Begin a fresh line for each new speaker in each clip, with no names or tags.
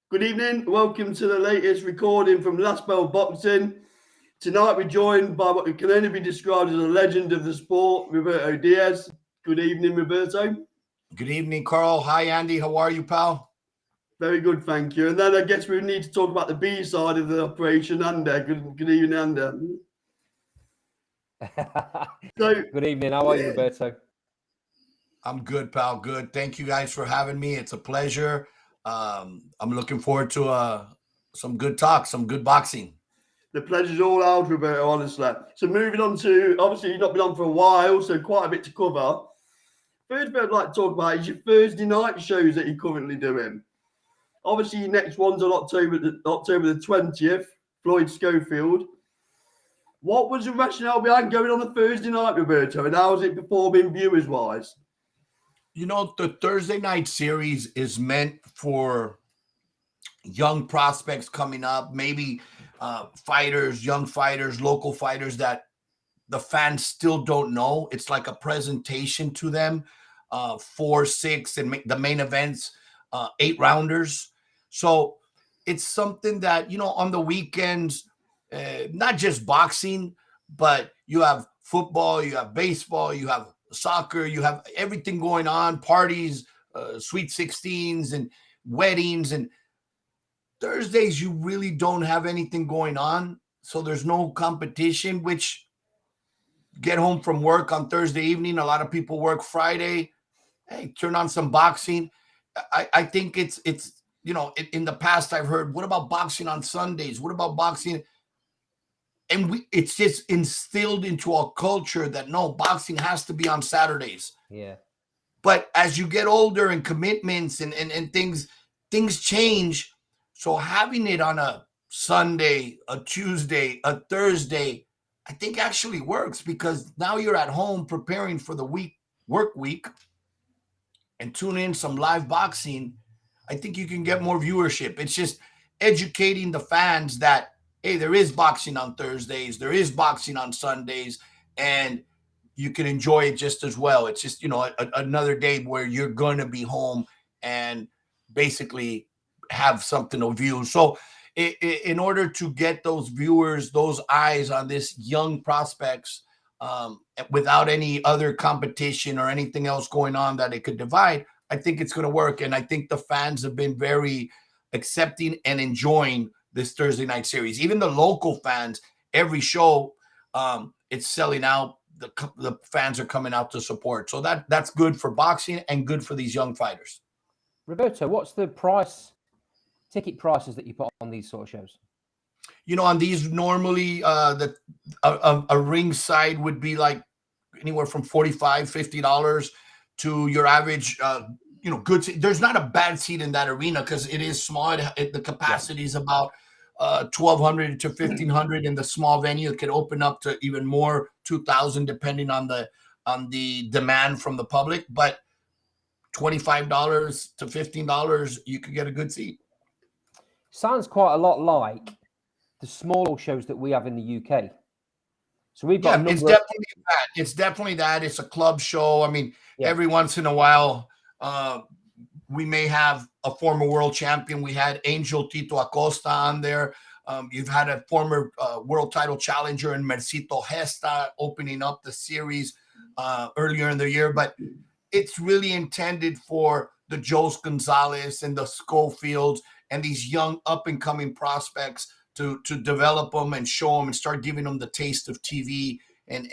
Good evening. Welcome to the latest recording from Last Bell Boxing. Tonight we're joined by what can only be described as a legend of the sport, Roberto Diaz. Good evening, Roberto.
Good evening, Carl. Hi, Andy. How are you, pal?
Very good, thank you. And then I guess we need to talk about the B side of the operation, Ander. Good evening, Ander.
Good evening. How are you, Roberto?
I'm good, pal. Good. Thank you guys for having me. It's a pleasure. I'm looking forward to some good talk, some good boxing.
The pleasure's all ours, Roberto, honestly. So moving on to, obviously you've not been on for a while, so quite a bit to cover. First bit I'd like to talk about is your Thursday night shows that you're currently doing. Obviously, your next one's on October the 20th, Floyd Schofield. What was the rationale behind going on a Thursday night, Roberto, and how is it performing viewers-wise?
The Thursday night series is meant for young prospects coming up, maybe fighters, young fighters, local fighters that the fans still don't know. It's like a presentation to them, 4, 6, and the main events, 8-rounders. So it's something that, on the weekends, not just boxing, but you have football, you have baseball, you have soccer, you have everything going on, parties, sweet 16s and weddings. And Thursdays, you really don't have anything going on. So there's no competition, which get home from work on Thursday evening. A lot of people work Friday. Hey, turn on some boxing. I think it's in the past I've heard, what about boxing on Sundays? What about boxing? And it's just instilled into our culture that no, boxing has to be on Saturdays.
Yeah.
But as you get older and commitments and things change. So having it on a Sunday, a Tuesday, a Thursday, I think actually works because now you're at home preparing for the work week and tune in some live boxing. I think you can get more viewership. It's just educating the fans that, hey, there is boxing on Thursdays, there is boxing on Sundays, and you can enjoy it just as well. It's just, another day where you're going to be home and basically have something to view. So in order to get those viewers, those eyes on this young prospects, without any other competition or anything else going on that it could divide, I think it's going to work. And I think the fans have been very accepting and enjoying this Thursday night series. Even the local fans, every show, it's selling out. The fans are coming out to support. So that's good for boxing and good for these young fighters.
Roberto, what's the ticket prices that you put on these sort of shows?
On these normally a ring side would be like anywhere from $45, $50 to your average good seat. There's not a bad seat in that arena because it is small. The capacity is about 1,200 to 1,500 in the small venue. It can open up to even more, 2,000, depending on the demand from the public. But $25 to $15, you could get a good seat.
Sounds quite a lot like the smaller shows that we have in the UK. So we've got
it's definitely that. It's definitely that. It's a club show. I mean, every once in a while, we may have a former world champion. We had Angel Tito Acosta on there. You've had a former world title challenger in Mercito Gesta opening up the series earlier in the year. But it's really intended for the Joes Gonzalez and the Schofields and these young up-and-coming prospects to develop them and show them and start giving them the taste of TV and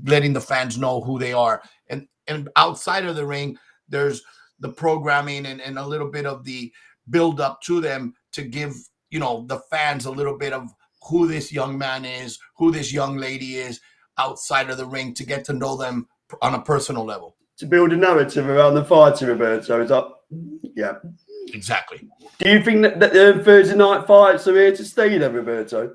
letting the fans know who they are. And outside of the ring, there's the programming and a little bit of the build up to them to give, the fans a little bit of who this young man is, who this young lady is outside of the ring to get to know them on a personal level.
To build a narrative around the fighter, Roberto, is that? Yeah.
Exactly.
Do you think that the Thursday night fights are here to stay then, Roberto?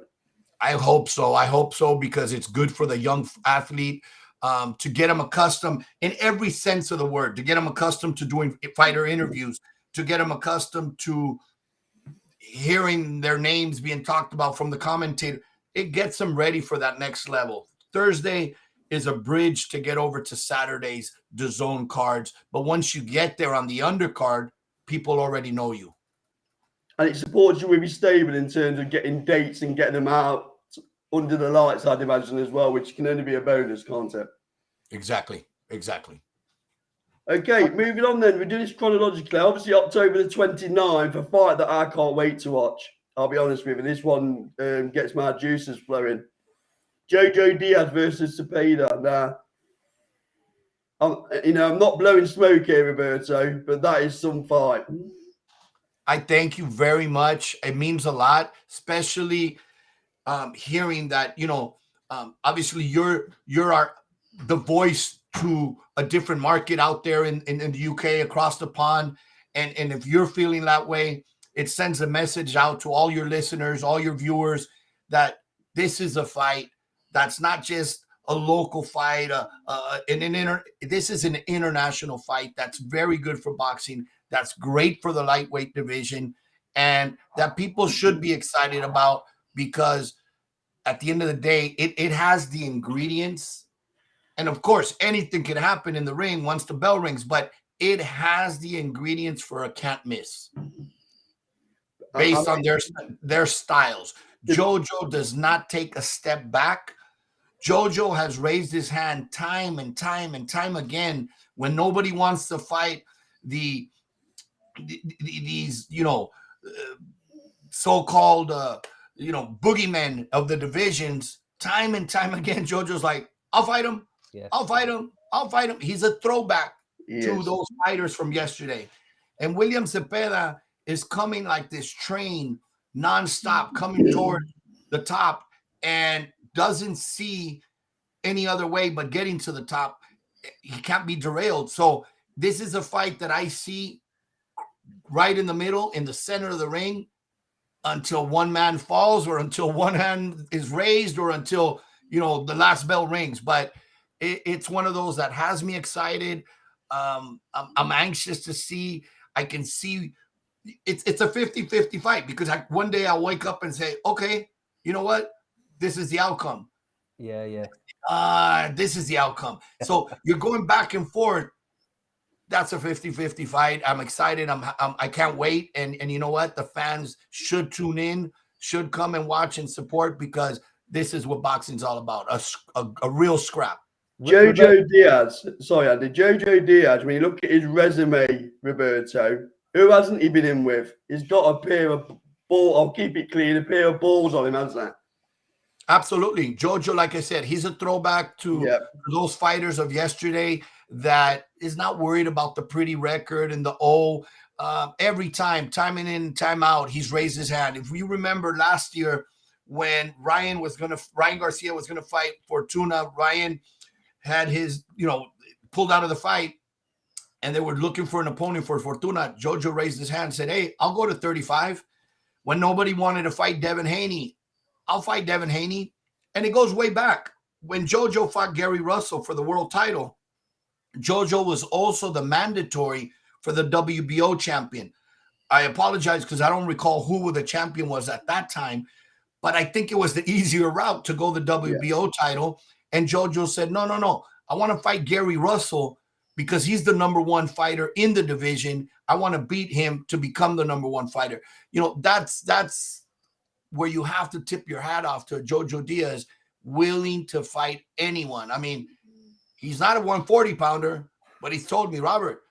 I hope so. I hope so because it's good for the young athlete to get them accustomed in every sense of the word, to get them accustomed to doing fighter interviews, to get them accustomed to hearing their names being talked about from the commentator. It gets them ready for that next level. Thursday is a bridge to get over to Saturday's DAZN cards. But once you get there on the undercard, people already know you.
and it supports you with your stable in terms of getting dates and getting them out under the lights, I'd imagine, as well, which can only be a bonus, can't it?
Exactly.
Okay, moving on then. We do this chronologically. Obviously, October the 29th, a fight that I can't wait to watch. I'll be honest with you. This one gets my juices flowing. Jojo Diaz versus Cepeda. Now, I'm not blowing smoke here, Roberto, but that is some fight.
I thank you very much. It means a lot, especially hearing that, obviously you're the voice to a different market out there in the UK, across the pond. And if you're feeling that way, it sends a message out to all your listeners, all your viewers, that this is a fight that's not just a local fight. This is an international fight that's very good for boxing. That's great for the lightweight division, and that people should be excited about, because at the end of the day, it has the ingredients. And of course, anything can happen in the ring once the bell rings, but it has the ingredients for a can't miss based on their styles. Jojo does not take a step back. Jojo has raised his hand time and time again when nobody wants to fight these so-called boogeymen of the divisions. Time and time again, Jojo's like, I'll fight him.
Yeah.
I'll fight him. He's a throwback to those fighters from yesterday. And William Cepeda is coming like this train nonstop, coming toward the top, and doesn't see any other way but getting to the top. He can't be derailed. So this is a fight that I see right in the middle, in the center of the ring, until one man falls, or until one hand is raised, or until the last bell rings. But it's one of those that has me excited. I'm anxious to see. I can see it's a 50-50 fight, because one day I'll wake up and say, okay, you know what? This is the outcome.
Yeah.
This is the outcome. So you're going back and forth. That's a 50-50 fight. I'm excited. I can't wait. And you know what? The fans should tune in, should come and watch and support, because this is what boxing's all about. A real scrap.
Jojo Diaz. Sorry, Andy. Jojo Diaz, when you look at his resume, Roberto, who hasn't he been in with? He's got a pair of balls. I'll keep it clean. A pair of balls on him, hasn't he?
Absolutely. Jojo, like I said, he's a throwback to those fighters of yesterday that is not worried about the pretty record and the every time in, time out, he's raised his hand. If you remember last year when Ryan Garcia was going to fight Fortuna, Ryan had his, pulled out of the fight, and they were looking for an opponent for Fortuna. Jojo raised his hand and said, hey, I'll go to 35. When nobody wanted to fight Devin Haney, I'll fight Devin Haney. And it goes way back. When Jojo fought Gary Russell for the world title, Jojo was also the mandatory for the WBO champion. I apologize because I don't recall who the champion was at that time, but I think it was the easier route to go the WBO title. And Jojo said, no, I want to fight Gary Russell because he's the number one fighter in the division. I want to beat him to become the number one fighter. That's where you have to tip your hat off to Jojo Diaz, willing to fight anyone. I mean, he's not a 140 pounder, but he's told me, Robert,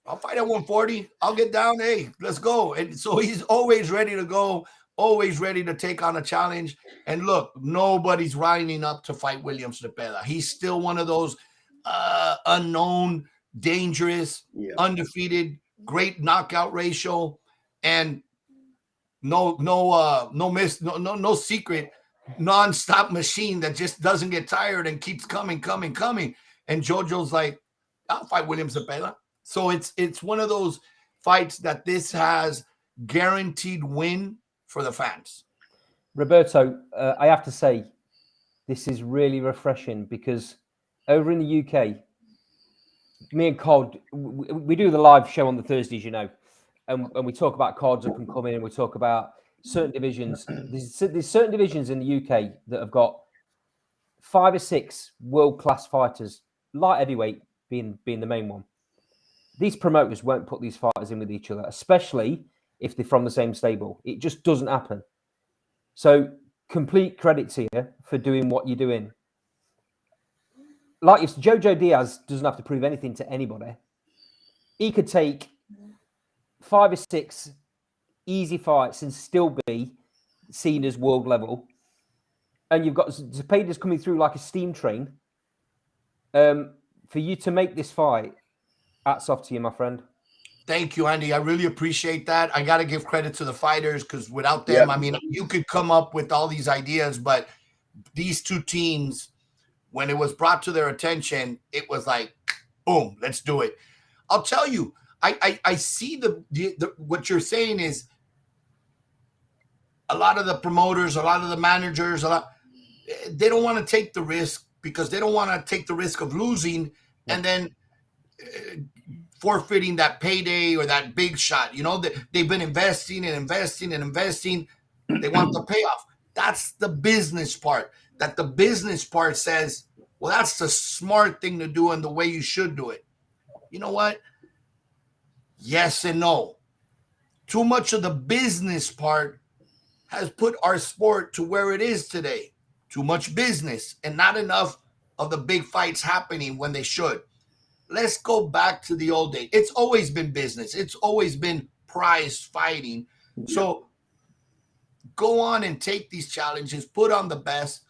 I'll fight at 140. I'll get down. Hey, let's go. And so he's always ready to go, always ready to take on a challenge. And look, nobody's lining up to fight William Cepeda. He's still one of those unknown, dangerous, undefeated, great knockout ratio, and no secret, non-stop machine that just doesn't get tired and keeps coming. And Jojo's like, I'll fight William Cepeda. So it's one of those fights that this has guaranteed win for the fans.
Roberto, I have to say, this is really refreshing, because over in the UK, me and Cod, we do the live show on the Thursdays, and we talk about cards up and coming, and we talk about certain divisions. There's certain divisions in the UK that have got 5 or 6 world-class fighters, light heavyweight being the main one. These promoters won't put these fighters in with each other, especially if they're from the same stable. It just doesn't happen. So complete credit to you for doing what you're doing. Like if Jojo Diaz doesn't have to prove anything to anybody, he could take 5 or 6 easy fights and still be seen as world level. And you've got Zepeda's coming through like a steam train. For you to make this fight, hats off to you, my friend.
Thank you, Andy. I really appreciate that. I got to give credit to the fighters because without them, I mean, you could come up with all these ideas, but these two teams, when it was brought to their attention, it was like, boom, let's do it. I'll tell you, I see the what you're saying is a lot of the promoters, a lot of the managers, they don't want to take the risk because they don't want to take the risk of losing and then forfeiting that payday or that big shot. You know, they've been investing and investing and investing. They want the payoff. That's the business part. That the business part says, well, that's the smart thing to do and the way you should do it. You know what? Yes and no. Too much of the business part has put our sport to where it is today. Too much business and not enough of the big fights happening when they should. Let's go back to the old days. It's always been business. It's always been prize fighting. So go on and take these challenges, put on the best.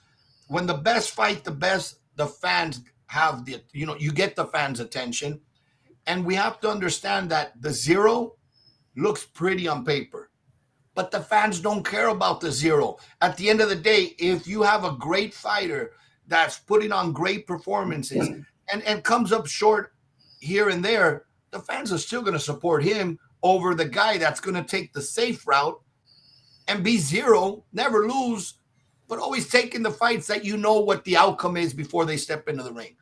When the best fight the best, the fans have you get the fans' attention. And we have to understand that the zero looks pretty on paper, but the fans don't care about the zero. At the end of the day, if you have a great fighter that's putting on great performances and comes up short here and there, the fans are still going to support him over the guy that's going to take the safe route and be zero, never lose, but always taking the fights that you know what the outcome is before they step into the ring.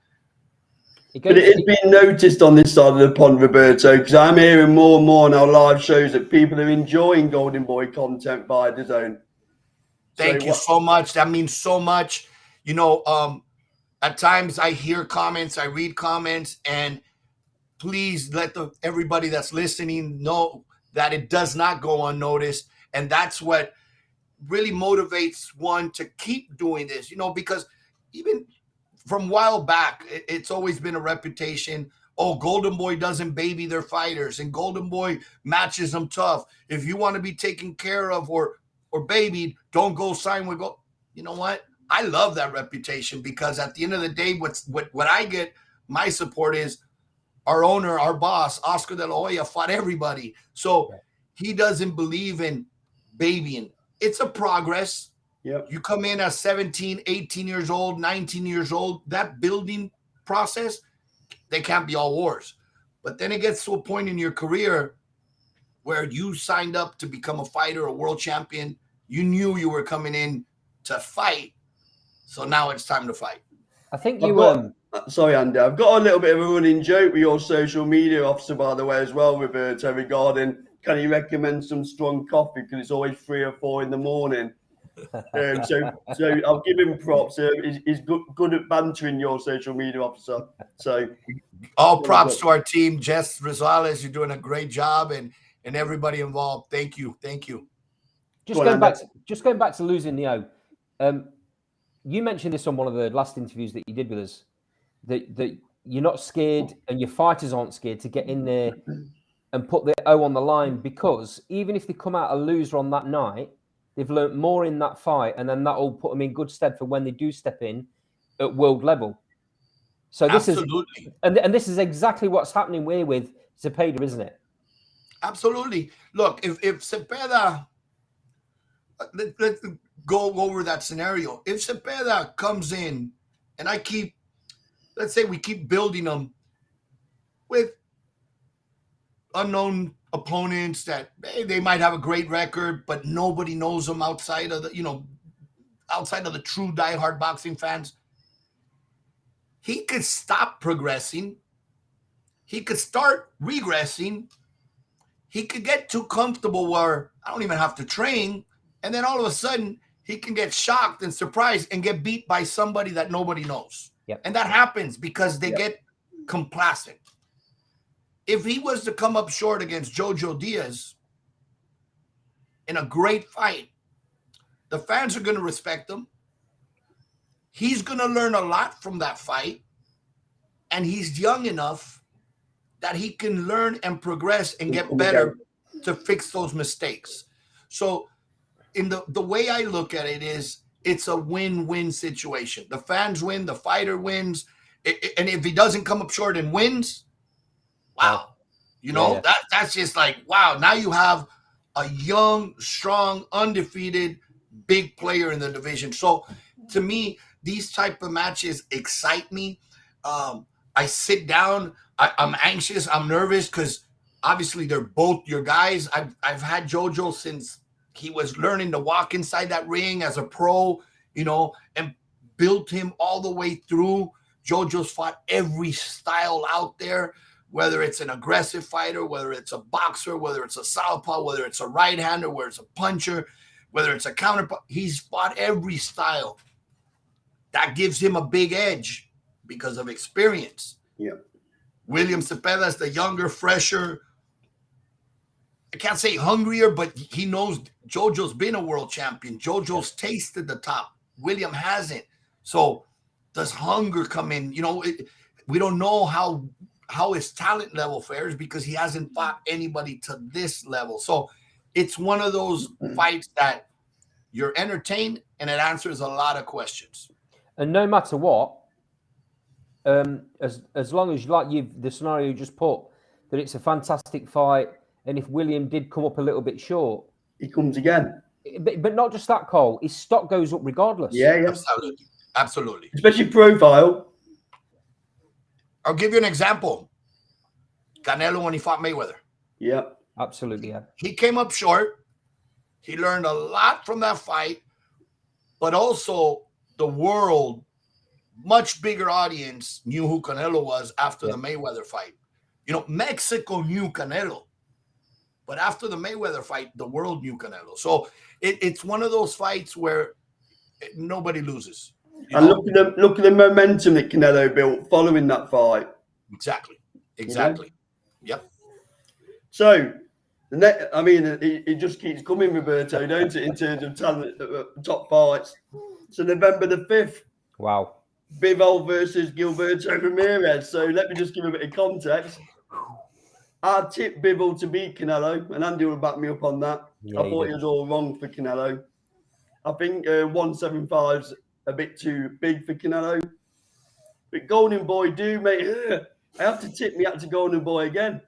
But it has been noticed on this side of the pond, Roberto, because I'm hearing more and more on our live shows that people are enjoying Golden Boy content by the zone.
Thank you so much. That means so much. You know, at times I hear comments, I read comments, and please let everybody that's listening know that it does not go unnoticed. And that's what really motivates one to keep doing this, you know, because even from a while back, it's always been a reputation. Oh, Golden Boy doesn't baby their fighters, and Golden Boy matches them tough. If you want to be taken care of or babied, don't go sign with Gold. You know what? I love that reputation because at the end of the day, what I get, my support is our owner, our boss, Oscar De La Hoya, fought everybody. So he doesn't believe in babying. It's a progress.
Yep.
You come in at 17, 18 years old, 19 years old, that building process, they can't be all wars. But then it gets to a point in your career where you signed up to become a fighter, a world champion. You knew you were coming in to fight. So now it's time to fight.
I think
sorry, Andy, I've got a little bit of a running joke with your social media officer, by the way, as well, Roberto, regarding can you recommend some strong coffee because it's always 3 or 4 in the morning. So I'll give him props. He's good at bantering your social media officer. So
all props to our team, Jess Rosales. You're doing a great job, and everybody involved. Thank you.
Just going back to losing Neo. You mentioned this on one of the last interviews that you did with us. That you're not scared, and your fighters aren't scared to get in there and put their O on the line, because even if they come out a loser on that night, they've learnt more in that fight, and then that will put them in good stead for when they do step in at world level. So this
Absolutely.
and this is exactly what's happening with Zepeda, isn't it?
Absolutely. Look, if Zepeda, let's go over that scenario. If Zepeda comes in, and let's say we keep building them with unknown opponents that they might have a great record, but nobody knows them outside of the true diehard boxing fans. He could stop progressing. He could start regressing. He could get too comfortable where I don't even have to train. And then all of a sudden he can get shocked and surprised and get beat by somebody that nobody knows.
Yep.
And that happens because they get complacent. If he was to come up short against Jojo Diaz, in a great fight, the fans are going to respect him. He's going to learn a lot from that fight. And he's young enough that he can learn and progress and get better to fix those mistakes. So in the way I look at it is, it's a win-win situation. The fans win, the fighter wins. And if he doesn't come up short and wins, wow. That's just like, wow. Now you have a young, strong, undefeated, big player in the division. So to me, these type of matches excite me. I sit down, I'm anxious, I'm nervous, because obviously they're both your guys. I've had Jojo since he was learning to walk inside that ring as a pro, and built him all the way through. Jojo's fought every style out there, whether it's an aggressive fighter, whether it's a boxer, whether it's a southpaw, whether it's a right-hander, whether it's a puncher, whether it's a counter. He's fought every style. That gives him a big edge because of experience.
Yeah.
William Cepeda is the younger, fresher, I can't say hungrier, but he knows Jojo's been a world champion. Jojo's tasted the top. William hasn't. So does hunger come in? We don't know how his talent level fares because he hasn't fought anybody to this level. So it's one of those fights that you're entertained and it answers a lot of questions.
And no matter what, as long as the scenario you just put, that it's a fantastic fight, and if William did come up a little bit short,
he comes again.
But not just that, Cole. His stock goes up regardless.
Yeah.
Absolutely.
Especially profile.
I'll give you an example. Canelo when he fought Mayweather.
Yeah.
Absolutely, yeah.
He came up short. He learned a lot from that fight, but also the world, much bigger audience, knew who Canelo was after the Mayweather fight. Mexico knew Canelo, but after the Mayweather fight, the world knew Canelo. So it's one of those fights where nobody loses.
And look at the momentum that Canelo built following that fight.
Exactly. Yep.
So it just keeps coming, Roberto, don't it, in terms of talent, top fights. So November the 5th.
Wow.
Bivol versus Gilberto Ramirez. So let me just give a bit of context. I tipped Bivol to beat Canelo, and Andy will back me up on that.
Yeah,
I thought it was all wrong for Canelo. I think 175's a bit too big for Canelo. But Golden Boy I have to tip me out to Golden Boy again.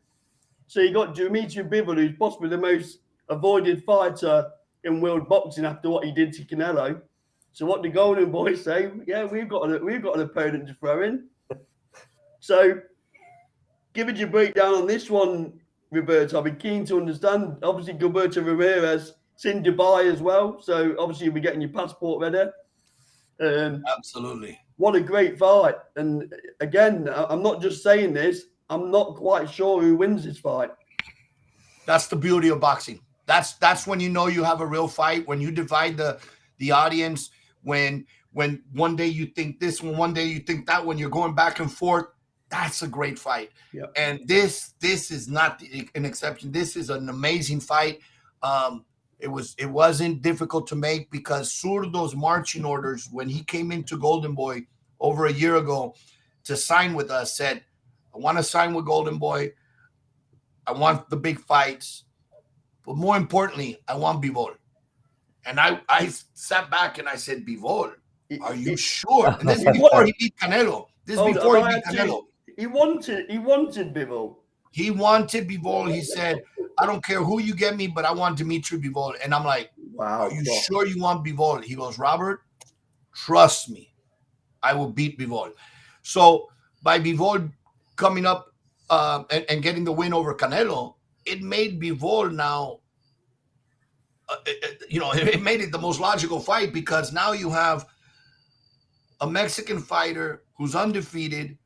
So you got Dimitri Bivol, who's possibly the most avoided fighter in world boxing after what he did to Canelo. So what the Golden Boy say? Yeah, we've got an opponent to throw in. So giving you a breakdown on this one, Roberto, I'll be keen to understand. Obviously, Gilberto Ramirez, it's in Dubai as well. So obviously, you'll be getting your passport ready.
Absolutely.
What a great fight. And again, I'm not just saying this. I'm not quite sure who wins this fight.
That's the beauty of boxing. That's when you know you have a real fight, when you divide the audience, when one day you think this, one day you think that, when you're going back and forth. That's a great fight.
Yeah.
And this is not an exception. This is an amazing fight. It wasn't difficult to make because Zurdo's marching orders when he came into Golden Boy over a year ago to sign with us said, I want to sign with Golden Boy. I want the big fights. But more importantly, I want Bivol. And I sat back and I said, Bivol, are you sure? And this is before he beat Canelo. This is before he beat Canelo.
He wanted Bivol.
He wanted Bivol. He said, I don't care who you get me, but I want Dimitri Bivol. And I'm like,
wow,
are you sure you want Bivol? He goes, Robert, trust me. I will beat Bivol. So by Bivol coming up and getting the win over Canelo, it made Bivol now, it made it the most logical fight because now you have a Mexican fighter who's undefeated,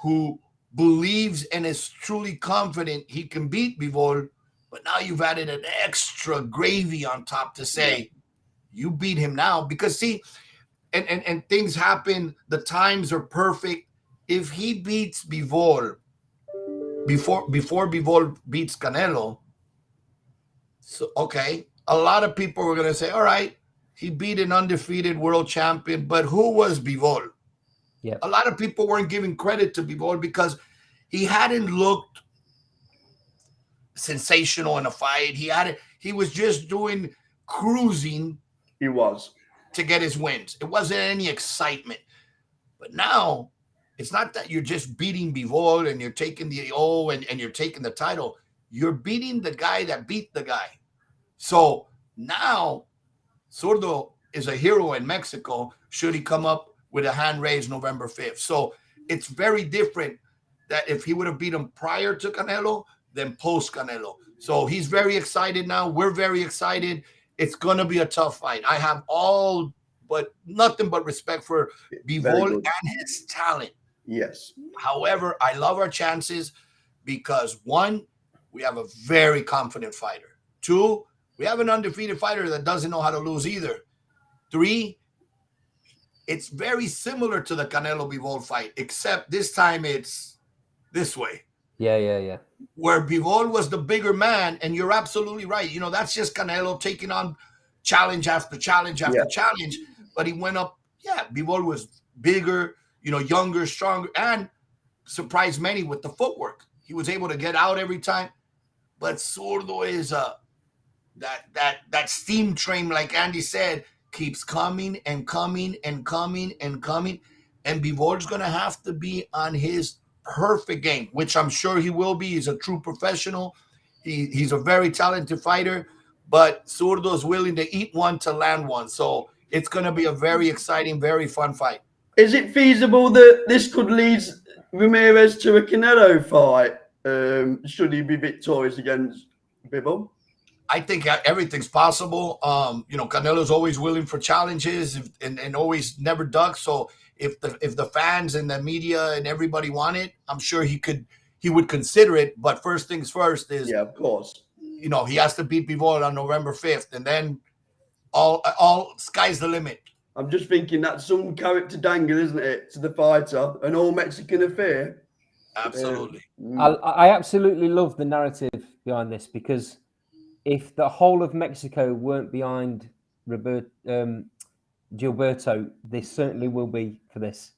who believes and is truly confident he can beat Bivol, but now you've added an extra gravy on top to say, you beat him now. Because see, and things happen, the times are perfect. If he beats Bivol before Bivol beats Canelo, so okay, a lot of people were going to say, all right, he beat an undefeated world champion, but who was Bivol?
Yeah.
A lot of people weren't giving credit to Bivol because he hadn't looked sensational in a fight. He was just doing cruising.
He was.
To get his wins. It wasn't any excitement. But now it's not that you're just beating Bivol and you're taking the and you're taking the title. You're beating the guy that beat the guy. So now Zurdo is a hero in Mexico should he come up with a hand raised November 5th. So it's very different that if he would have beat him prior to Canelo than post Canelo. So he's very excited now. We're very excited. It's going to be a tough fight. I have nothing but respect for Bivol and his talent.
Yes.
However, I love our chances because 1, we have a very confident fighter. 2, we have an undefeated fighter that doesn't know how to lose either. 3, it's very similar to the Canelo Bivol fight, except this time it's this way.
Yeah.
Where Bivol was the bigger man, and you're absolutely right. You know, that's just Canelo taking on challenge after challenge after challenge. But he went up. Yeah, Bivol was bigger, younger, stronger, and surprised many with the footwork. He was able to get out every time. But Zurdo is that steam train, like Andy said, keeps coming and coming and coming and coming. And Bivol's going to have to be on his perfect game, which I'm sure he will be. He's a true professional. He's a very talented fighter, but Zurdo is willing to eat one to land one. So it's going to be a very exciting, very fun fight.
Is it feasible that this could lead Ramirez to a Canelo fight? Should he be victorious against Bivol?
I think everything's possible. Canelo's always willing for challenges and always never ducks. So if the fans and the media and everybody want it, I'm sure he would consider it. But first things first is,
of course,
he has to beat Bivol on November 5th, and then all sky's the limit.
I'm just thinking that's some character dangle, isn't it, to the fighter, an all Mexican affair.
Absolutely.
I absolutely love the narrative behind this, because if the whole of Mexico weren't behind Gilberto, they certainly will be for this.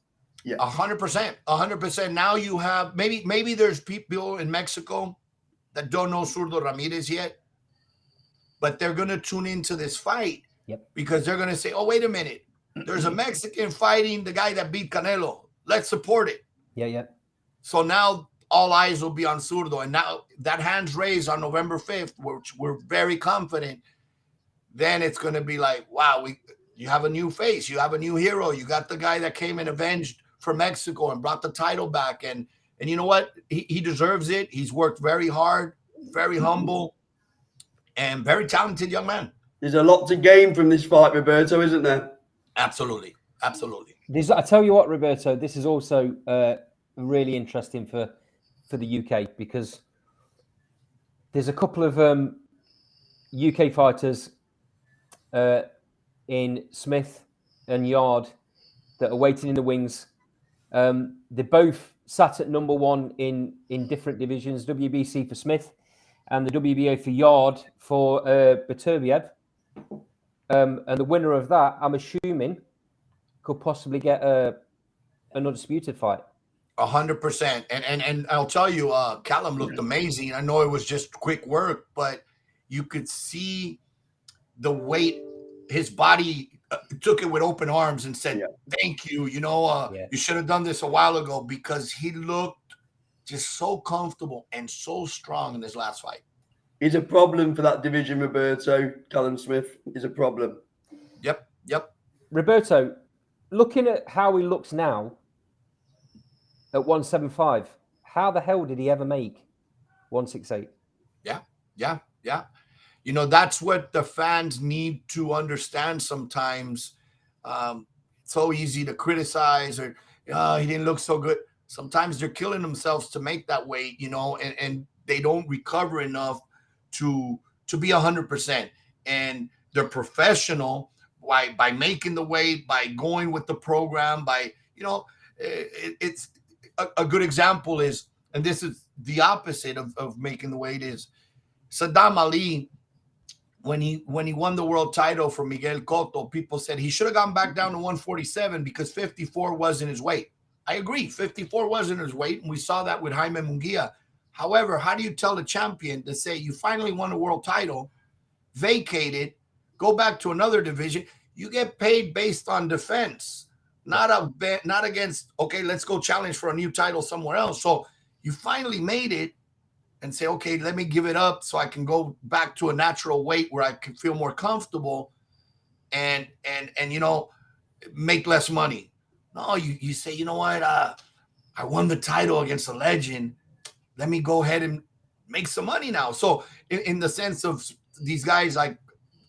Yeah,
100%. Now you have maybe there's people in Mexico that don't know Zurdo Ramirez yet, but they're gonna tune into this fight because they're gonna say, "Oh, wait a minute, there's a Mexican fighting the guy that beat Canelo. Let's support it."
Yeah.
So now all eyes will be on Zurdo, and now that hand's raised on November 5th, which we're very confident. Then it's gonna be like, wow, you have a new face, you have a new hero, you got the guy that came and avenged for Mexico and brought the title back, and you know what? He deserves it. He's worked very hard, very humble, and very talented young man.
There's a lot to gain from this fight, Roberto, isn't there?
Absolutely.
I tell you what, Roberto, this is also really interesting for the UK, because there's a couple of UK fighters in Smith and Yard that are waiting in the wings. They both sat at number 1 in different divisions, WBC for Smith and the WBA for Yard for Beterbiev. And the winner of that, I'm assuming, could possibly get an undisputed fight.
100%. And I'll tell you, Callum looked amazing. I know it was just quick work, but you could see the weight. His body took it with open arms and said, thank you. You should have done this a while ago, because he looked just so comfortable and so strong in his last fight.
He's a problem for that division, Roberto. Callum Smith is a problem.
Yep.
Roberto, looking at how he looks now at 175, how the hell did he ever make 168?
Yeah. That's what the fans need to understand sometimes. So easy to criticize, or he didn't look so good. Sometimes they're killing themselves to make that weight, and they don't recover enough to be 100%. And they're professional by making the weight, by going with the program, it's a good example is, and this is the opposite of making the weight, is Saddam Ali when he won the world title from Miguel Cotto, people said he should have gone back down to 147 because 54 wasn't his weight. I agree, 54 wasn't his weight, and we saw that with Jaime Munguia. However, how do you tell the champion to say you finally won a world title, vacate it, go back to another division? You get paid based on defense, not against, okay, let's go challenge for a new title somewhere else. So you finally made it and say, okay, let me give it up so I can go back to a natural weight where I can feel more comfortable and make less money. No, you say, you know what? I won the title against a legend. Let me go ahead and make some money now. So in the sense of these guys like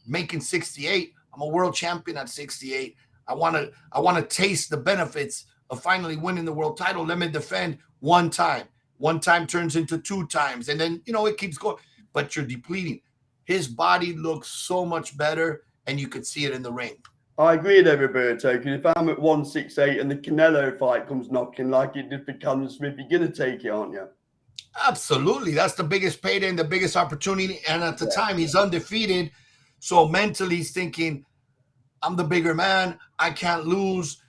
making 68, I'm a world champion at 68. I want to taste the benefits of finally winning the world title. Let me defend one time. One time turns into 2 times. And then, it keeps going. But you're depleting. His body looks so much better, and you could see it in the ring.
I agree there, Roberto, because if I'm at 168 and the Canelo fight comes knocking like it did for Callum Smith, you're going to take it, aren't you?
Absolutely. That's the biggest payday and the biggest opportunity. And at the time, he's undefeated. So mentally, he's thinking, I'm the bigger man. I can't lose.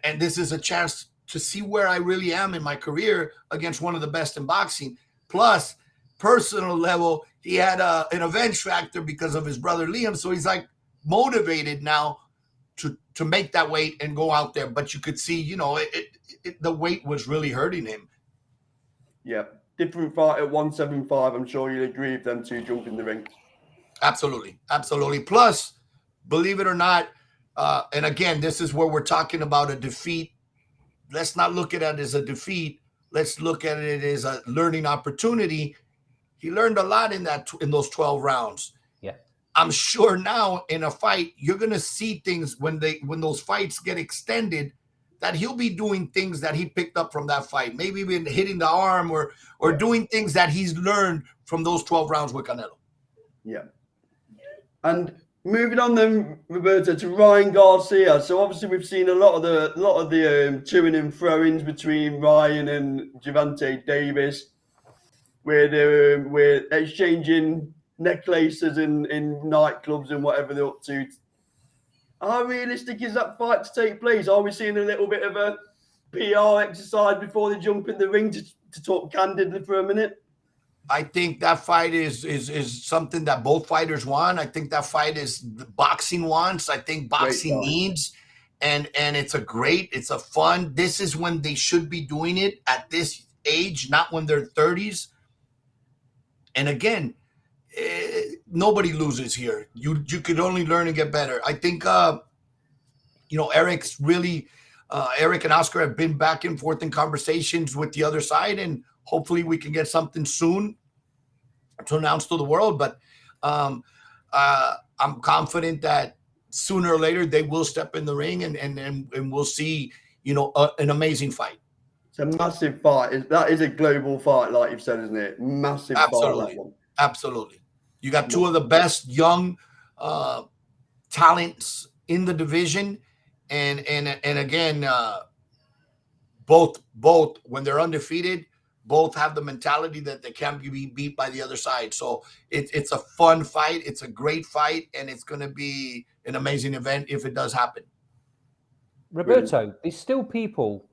And this is a chance to see where I really am in my career against one of the best in boxing. Plus, personal level, he had an revenge factor because of his brother Liam. So he's like motivated now to make that weight and go out there. But you could see, the weight was really hurting him.
Yeah. Different fight at 175. I'm sure you'll agree with them two jump in the ring.
Absolutely. Absolutely. Plus, believe it or not, and again, this is where we're talking about a defeat. Let's not look at it as a defeat. Let's look at it as a learning opportunity. He learned a lot in those 12 rounds.
Yeah.
I'm sure now in a fight, you're going to see things when those fights get extended that he'll be doing things that he picked up from that fight. Maybe even hitting the arm or doing things that he's learned from those 12 rounds with Canelo.
Yeah. And moving on then, Roberto, to Ryan Garcia. So obviously we've seen a lot of the toing and throwings between Ryan and Gervonta Davis, where we're exchanging necklaces in nightclubs and whatever they're up to. How realistic is that fight to take place? Are we seeing a little bit of a PR exercise before they jump in the ring to talk candidly for a minute?
I think that fight is something that both fighters want. I think that fight is boxing wants. I think boxing needs, and it's a fun. This is when they should be doing it at this age, not when they're 30s. And again, nobody loses here. You could only learn and get better. I think Eric's really Eric and Oscar have been back and forth in conversations with the other side, and hopefully we can get something soon to announce to the world. But I'm confident that sooner or later they will step in the ring and we'll see, an amazing fight.
It's a massive fight. That is a global fight, like you've said, isn't it? Massive fight, that one.
Absolutely. You got two of the best young talents in the division. And again, both when they're undefeated, both have the mentality that they can't be beat by the other side. So it's a fun fight. It's a great fight, and it's going to be an amazing event if it does happen.
Roberto, there's still people,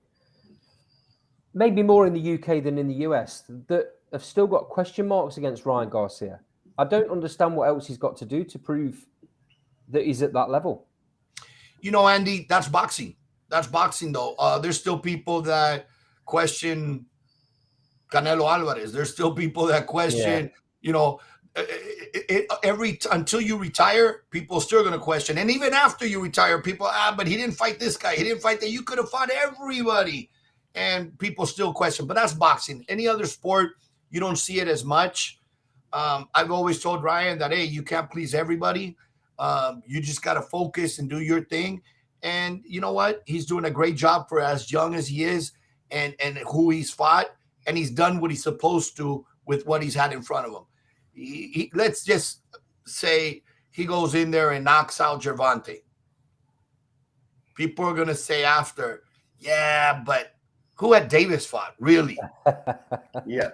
maybe more in the UK than in the US, that have still got question marks against Ryan Garcia. I don't understand what else he's got to do to prove that he's at that level.
Andy, that's boxing. That's boxing, though. There's still people that question Canelo Alvarez. There's still people that question, until you retire, people are still going to question. And even after you retire, people, but he didn't fight this guy. He didn't fight that. You could have fought everybody. And people still question. But that's boxing. Any other sport, you don't see it as much. I've always told Ryan that, hey, you can't please everybody. You just got to focus and do your thing. And you know what? He's doing a great job for as young as he is and who he's fought. And he's done what he's supposed to with what he's had in front of him. Let's just say he goes in there and knocks out Gervonta. People are going to say after, yeah, but who had Davis fought? Really?
Yeah.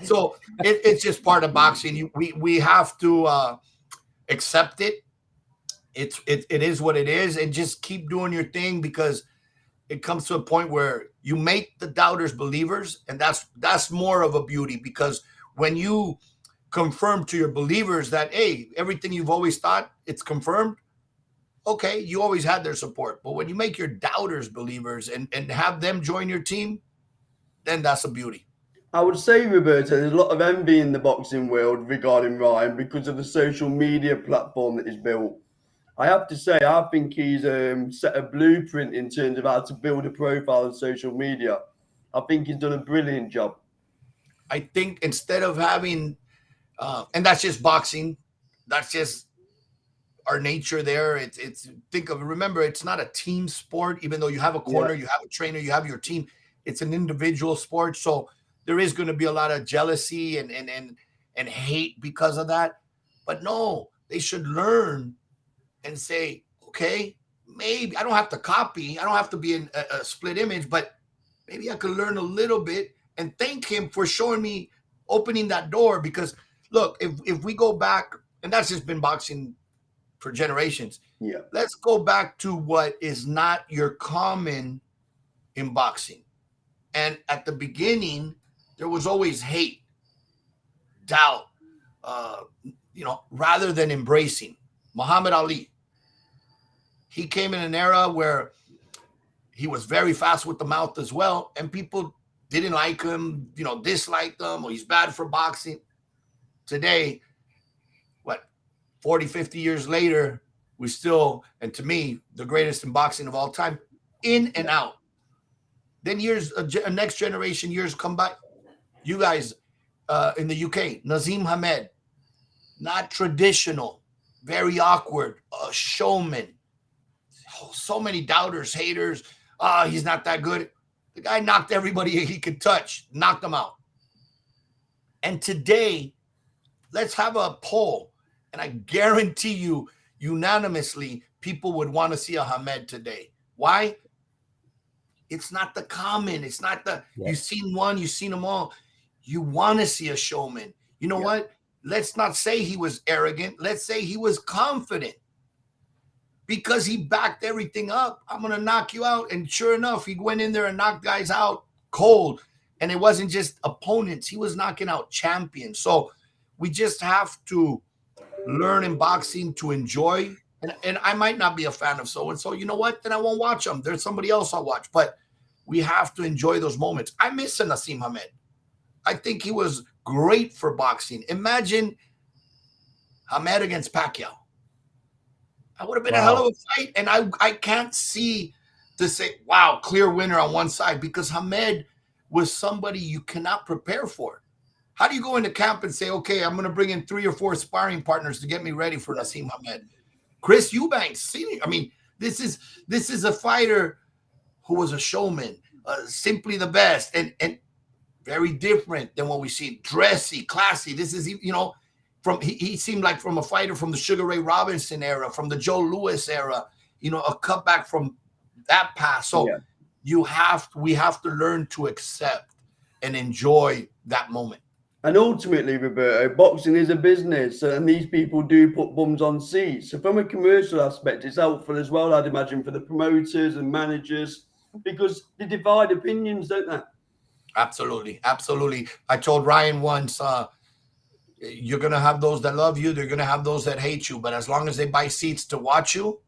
So it's just part of boxing. We have to accept it. It is what it is, and just keep doing your thing, because it comes to a point where you make the doubters believers, and that's more of a beauty, because when you confirm to your believers that, hey, everything you've always thought, it's confirmed, okay, you always had their support. But when you make your doubters believers and have them join your team, then that's a beauty.
I would say, Roberto, there's a lot of envy in the boxing world regarding Ryan because of the social media platform that he's built. I have to say, I think he's set a blueprint in terms of how to build a profile on social media. I think he's done a brilliant job.
I think instead of having, and that's just boxing, that's just our nature there. Remember, it's not a team sport, even though you have a corner, you have a trainer, you have your team. It's an individual sport. So there is going to be a lot of jealousy and hate because of that. But no, they should learn and say, okay, maybe I don't have to copy. I don't have to be in a split image, but maybe I could learn a little bit and thank him for showing me, opening that door. Because look, if we go back, and that's just been boxing for generations.
Yeah.
Let's go back to what is not your common in boxing. And at the beginning, there was always hate, doubt, rather than embracing. Muhammad Ali, he came in an era where he was very fast with the mouth as well, and people didn't like him, disliked him, or he's bad for boxing. Today, 40, 50 years later, we still, and to me, the greatest in boxing of all time, in and out. Then a next generation years come by. You guys in the UK, Nazim Hamed, not traditional, very awkward, a showman. So many doubters, haters. He's not that good. The guy knocked everybody he could touch, knocked them out. And today, let's have a poll. And I guarantee you, unanimously, people would want to see a Hamed today. Why? It's not the common. It's not you've seen one, you've seen them all. You want to see a showman. You know what? Let's not say he was arrogant. Let's say he was confident, because he backed everything up. I'm going to knock you out. And sure enough, he went in there and knocked guys out cold. And it wasn't just opponents. He was knocking out champions. So we just have to learn in boxing to enjoy. And I might not be a fan of so-and-so. You know what? Then I won't watch them. There's somebody else I'll watch. But we have to enjoy those moments. I miss Naseem Hamed. I think he was great for boxing. Imagine Hamed against Pacquiao. That would have been a hell of a fight. And I can't see to say, wow, clear winner on one side, because Hamed was somebody you cannot prepare for. How do you go into camp and say, okay, I'm going to bring in 3 or 4 sparring partners to get me ready for Naseem Hamed? Chris Eubank, senior. I mean, this is a fighter who was a showman, simply the best, and very different than what we see. Dressy, classy. This is, he seemed like from a fighter from the Sugar Ray Robinson era, from the Joe Louis era, a cutback from that past. So we have to learn to accept and enjoy that moment.
And ultimately, Roberto, boxing is a business, and these people do put bums on seats. So from a commercial aspect, it's helpful as well, I'd imagine, for the promoters and managers, because they divide opinions, don't they?
Absolutely. Absolutely. I told Ryan once, you're going to have those that love you. They're going to have those that hate you. But as long as they buy seats to watch you,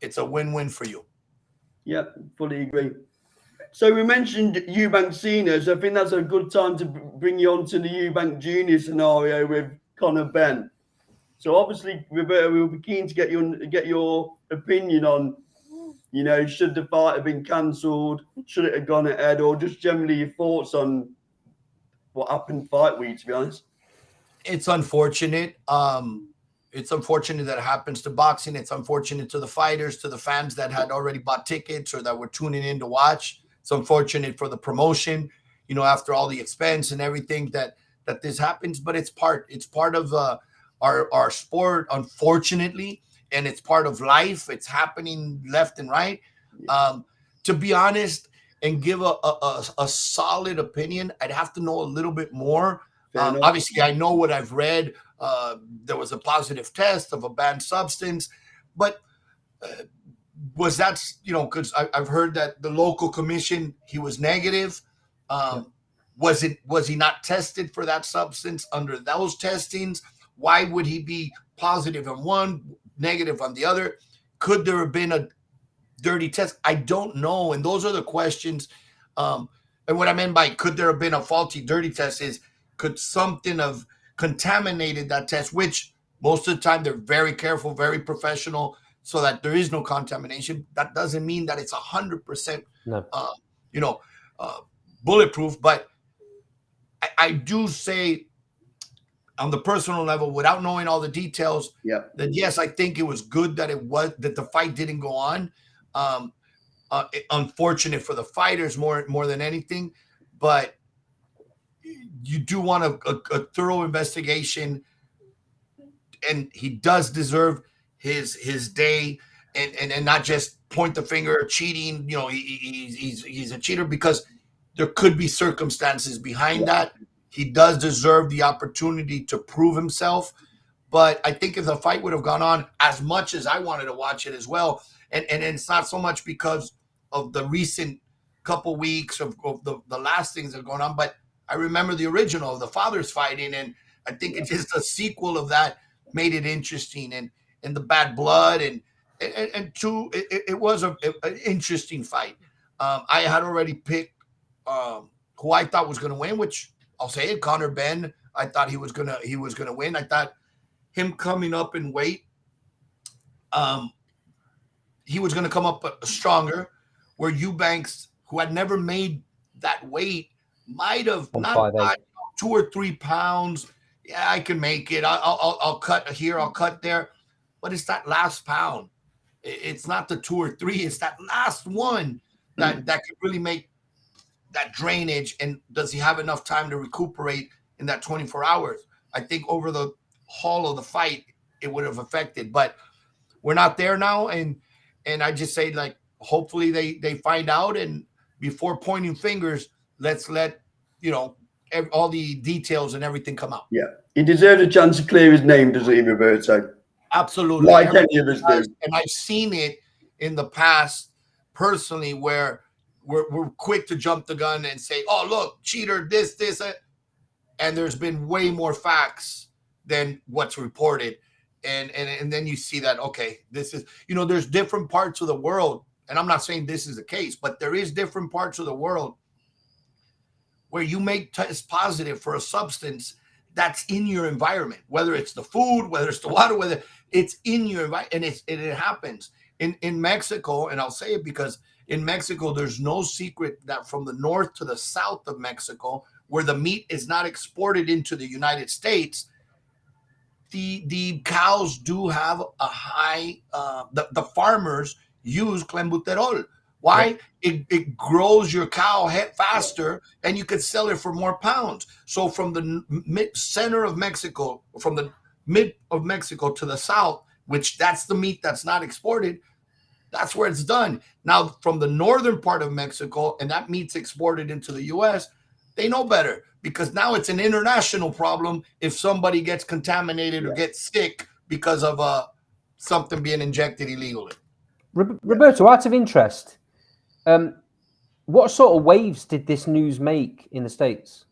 it's a win-win for you.
Yep, fully agree. So we mentioned Eubank Senior, so I think that's a good time to bring you on to the Eubank Junior scenario with Conor Benn. So obviously, Roberto, we'll be keen to get your opinion on, should the fight have been cancelled? Should it have gone ahead? Or just generally your thoughts on what happened fight week, to be honest?
It's unfortunate. It's unfortunate that it happens to boxing. It's unfortunate to the fighters, to the fans that had already bought tickets or that were tuning in to watch. It's unfortunate for the promotion, after all the expense and everything that this happens. But it's part of our sport, unfortunately, and it's part of life. It's happening left and right. To be honest and give a solid opinion, I'd have to know a little bit more
Fair enough.
Obviously, I know what I've read. There was a positive test of a banned substance, but was that, because I've heard that the local commission, he was negative. Was he not tested for that substance under those testings? Why would he be positive on one, negative on the other? Could there have been a dirty test? I don't know. And those are the questions. And what I meant by could there have been a faulty dirty test is, could something have contaminated that test, which most of the time they're very careful, very professional, so that there is no contamination. That doesn't mean that it's 100% bulletproof. But I do say, on the personal level, without knowing all the details, that yes, I think it was good that the fight didn't go on. Unfortunate for the fighters more than anything, but you do want a thorough investigation, and he does deserve his day, and not just point the finger at cheating. He's a cheater, because there could be circumstances behind that. He does deserve the opportunity to prove himself. But I think if the fight would have gone on, as much as I wanted to watch it as well, and it's not so much because of the recent couple weeks of the last things that are going on, but I remember the original, the fathers fighting, and I think it's just a sequel of that made it interesting, and the bad blood, and two, it was an interesting fight. I had already picked who I thought was going to win, which I'll say it, Conor Benn. I thought he was gonna win. I thought him coming up in weight, he was going to come up stronger, where Eubanks, who had never made that weight, might have not 2 or 3 pounds. Yeah, I can make it. I'll cut here, I'll cut there. But it's that last pound. It's not the 2 or 3. It's that last one that could really make that drainage. And does he have enough time to recuperate in that 24 hours? I think over the haul of the fight, it would have affected. But we're not there now. And I just say, like, hopefully they find out. And before pointing fingers, let's let, all the details and everything come out.
Yeah. He deserved a chance to clear his name, doesn't he, Roberto?
Absolutely.
Like any of us do.
And I've seen it in the past personally, where we're quick to jump the gun and say, oh, look, cheater, this, and there's been way more facts than what's reported. And then you see that, okay, this is, there's different parts of the world. And I'm not saying this is the case, but there is different parts of the world where you make test positive for a substance that's in your environment, whether it's the food, whether it's the water, whether it's in your environment, and it happens in Mexico. And I'll say it because in Mexico, there's no secret that from the north to the south of Mexico, where the meat is not exported into the United States, the cows do have a high, the farmers use clenbuterol. Why? It grows your cow faster, and you could sell it for more pounds. So from the center of Mexico, from the mid of Mexico to the south, which that's the meat that's not exported, that's where it's done. Now, from the northern part of Mexico, and that meat's exported into the U.S., they know better, because now it's an international problem if somebody gets contaminated or gets sick because of something being injected illegally.
Roberto, out of interest, what sort of waves did this news make in the States?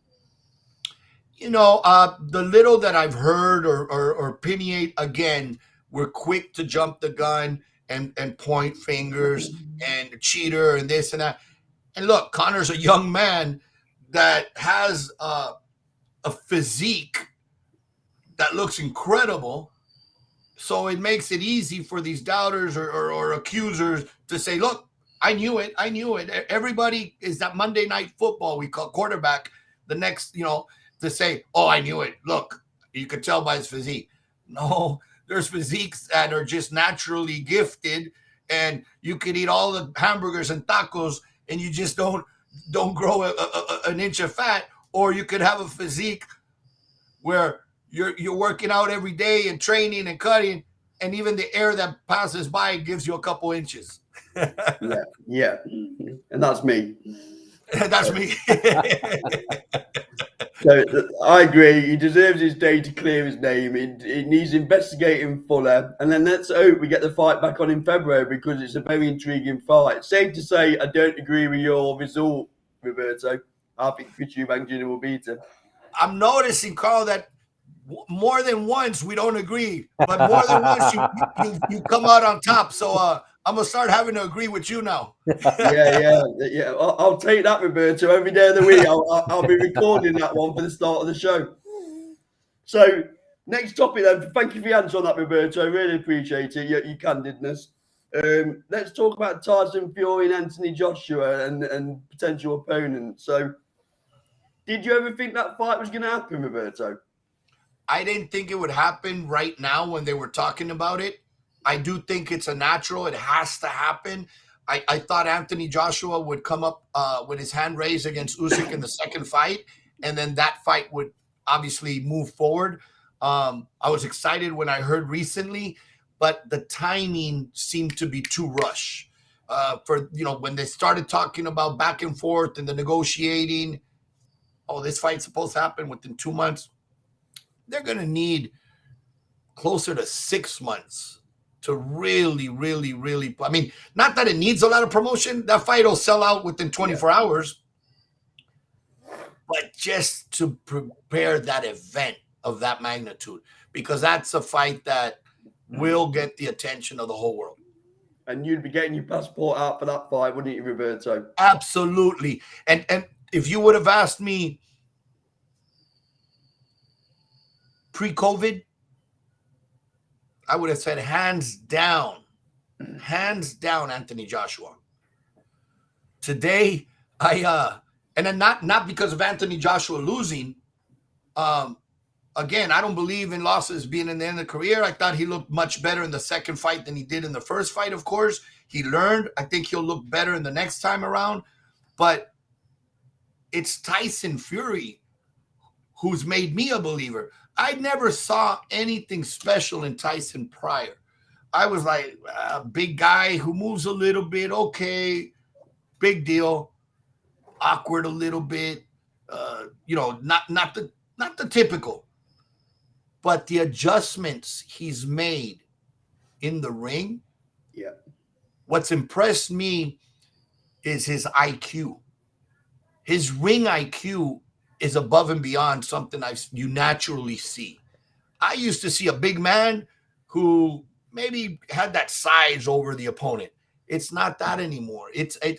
The little that I've heard or opinionate, again, we're quick to jump the gun and point fingers and cheater and this and that. And look, Conor's a young man that has a physique that looks incredible. So it makes it easy for these doubters or accusers to say, look, I knew it. Everybody is that Monday Night Football we call quarterback, the next, to say, oh, I knew it. Look, you could tell by his physique. No, there's physiques that are just naturally gifted, and you could eat all the hamburgers and tacos and you just don't grow an inch of fat. Or you could have a physique where you're working out every day and training and cutting, and even the air that passes by gives you a couple inches.
Yeah. And that's me.
That's me.
So I agree. He deserves his day to clear his name. It needs investigating fuller, and then let's hope we get the fight back on in February because it's a very intriguing fight. Safe to say, I don't agree with your result, Roberto. I think Chris Eubank Jr. will beat him.
I'm noticing, Carl, that more than once we don't agree, but more than once you come out on top. So I'm gonna start having to agree with you now.
Yeah. I'll take that, Roberto. Every day of the week, I'll be recording that one for the start of the show. So, next topic then. Thank you for your answer on that, Roberto. I really appreciate it, your candidness. Let's talk about Tyson Fury and Anthony Joshua and potential opponents. So, did you ever think that fight was going to happen, Roberto?
I didn't think it would happen right now when they were talking about it. I do think it's a natural. It has to happen. I thought Anthony Joshua would come up with his hand raised against Usyk in the second fight, and then that fight would obviously move forward. I was excited when I heard recently, but the timing seemed to be too rush. For when they started talking about back and forth and the negotiating, this fight's supposed to happen within 2 months. They're going to need closer to 6 months to really, really, really. I mean, not that it needs a lot of promotion. That fight will sell out within 24 hours. But just to prepare that event of that magnitude, because that's a fight that will get the attention of the whole world.
And you'd be getting your passport out for that fight, wouldn't you, Roberto?
Absolutely. And if you would have asked me pre-COVID, I would have said hands down, Anthony Joshua. Today, and then not because of Anthony Joshua losing. Again, I don't believe in losses being in the end of the career. I thought he looked much better in the second fight than he did in the first fight, of course. He learned. I think he'll look better in the next time around. But it's Tyson Fury who's made me a believer. I never saw anything special in Tyson prior. I was like, big guy who moves a little bit, okay, big deal, awkward a little bit, not the typical. But the adjustments he's made in the ring, what's impressed me is his IQ. His ring IQ is above and beyond something you naturally see. I used to see a big man who maybe had that size over the opponent. It's not that anymore.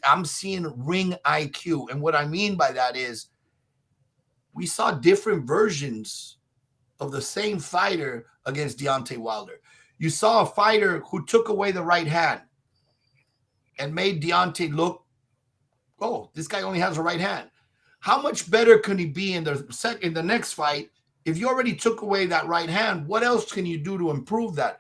I'm seeing ring IQ. And what I mean by that is we saw different versions of the same fighter against Deontay Wilder. You saw a fighter who took away the right hand and made Deontay look, this guy only has a right hand. How much better can he be in the next fight if you already took away that right hand? What else can you do to improve that?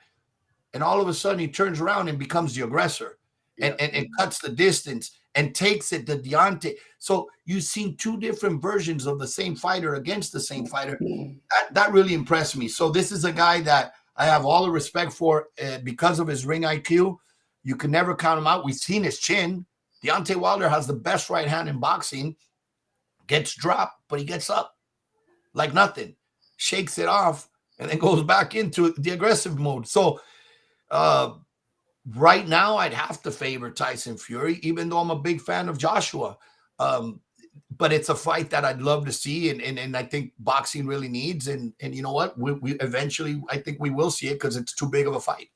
And all of a sudden he turns around and becomes the aggressor and cuts the distance and takes it to Deontay. So you've seen two different versions of the same fighter against the same fighter. That really impressed me. So this is a guy that I have all the respect for because of his ring IQ. You can never count him out. We've seen his chin. Deontay Wilder has the best right hand in boxing. Gets dropped, but he gets up like nothing, shakes it off, and then goes back into the aggressive mode. So right now, I'd have to favor Tyson Fury, even though I'm a big fan of Joshua. But it's a fight that I'd love to see, and I think boxing really needs. And you know what? We eventually, I think we will see it because it's too big of a fight.